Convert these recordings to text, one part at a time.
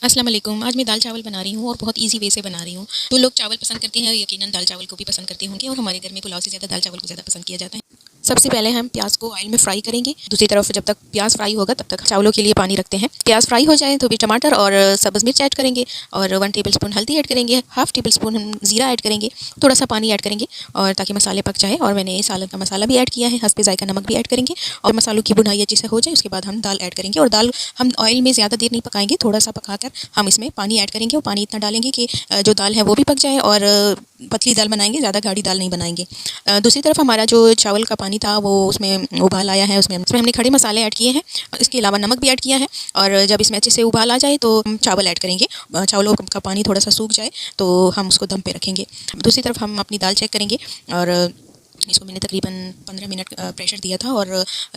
अस्सलाम वालेकुम। आज मैं दाल चावल बना रही हूँ और बहुत इजी वे से बना रही हूँ। जो लोग चावल पसंद करते हैं यकीनन दाल चावल को भी पसंद करते होंगे और हमारे घर में पुलाव से ज़्यादा दाल चावल को ज़्यादा पसंद किया जाता है। सबसे पहले हम प्याज को ऑयल में फ्राई करेंगे। दूसरी तरफ जब तक प्याज फ्राई होगा तब तक चावलों के लिए पानी रखते हैं। प्याज फ्राई हो जाए तो भी टमाटर और सब्ज़ मिर्च ऐड करेंगे और 1 टेबलस्पून हल्दी ऐड करेंगे, हाफ टेबलस्पून हम ज़ीरा ऐड करेंगे, थोड़ा सा पानी ऐड करेंगे और ताकि मसाले पक जाए। और मैंने सालन का मसाला भी ऐड किया है, हस्बे ज़ायका नमक भी ऐड करेंगे और मसालों की भुनाई अच्छे से हो जाए उसके बाद हम दाल ऐड करेंगे। और दाल हम ऑयल में ज़्यादा देर नहीं पकाएंगे, थोड़ा सा पकाकर हम इसमें पानी ऐड करेंगे और पानी इतना डालेंगे कि जो दाल है वो भी पक जाए और पतली दाल बनाएंगे, ज़्यादा गाढ़ी दाल नहीं बनाएंगे। दूसरी तरफ हमारा जो चावल का पानी था वो उसमें उबाल आया है, उसमें हमने खड़े मसाले ऐड किए हैं, इसके अलावा नमक भी ऐड किया है। और जब इसमें अच्छे से उबाल आ जाए तो हम चावल ऐड करेंगे। चावलों का पानी थोड़ा सा सूख जाए तो हम उसको दम पे रखेंगे। दूसरी तरफ हम अपनी दाल चेक करेंगे और इसको मैंने तकरीबन 15 मिनट प्रेशर दिया था और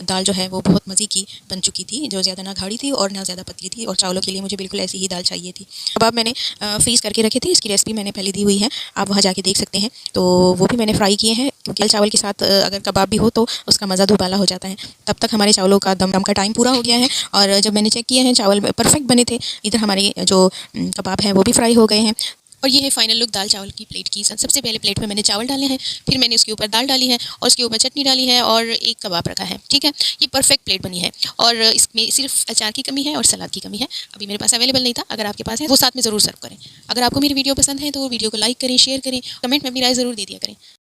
दाल जो है वो बहुत मज़े की बन चुकी थी, जो ज़्यादा ना गाढ़ी थी और ना ज़्यादा पतली थी। और चावलों के लिए मुझे बिल्कुल ऐसी ही दाल चाहिए थी। कबाब मैंने फ्रीज़ करके रखे थे, इसकी रेसिपी मैंने पहले दी हुई है, आप वहाँ जाके देख सकते हैं। तो वो भी मैंने फ्राई किए हैं क्योंकि दाल चावल के साथ अगर कबाब भी हो तो उसका मज़ा दुबाला हो जाता है। तब तक हमारे चावलों का दम का टाइम पूरा हो गया है और जब मैंने चेक किए हैं चावल परफेक्ट बने थे। इधर हमारे जो कबाब हैं वो भी फ्राई हो गए हैं। और ये है फाइनल लुक दाल चावल की प्लेट की। सबसे पहले प्लेट में मैंने चावल डाले हैं, फिर मैंने उसके ऊपर दाल डाली है और उसके ऊपर चटनी डाली है और एक कबाब रखा है। ठीक है, ये परफेक्ट प्लेट बनी है और इसमें सिर्फ अचार की कमी है और सलाद की कमी है। अभी मेरे पास अवेलेबल नहीं था, अगर आपके पास है वो साथ में ज़रूर सर्व करें। अगर आपको मेरी वीडियो पसंद है तो वीडियो को लाइक करें, शेयर करें, कमेंट में अपनी राय ज़रूर दे दिया करें।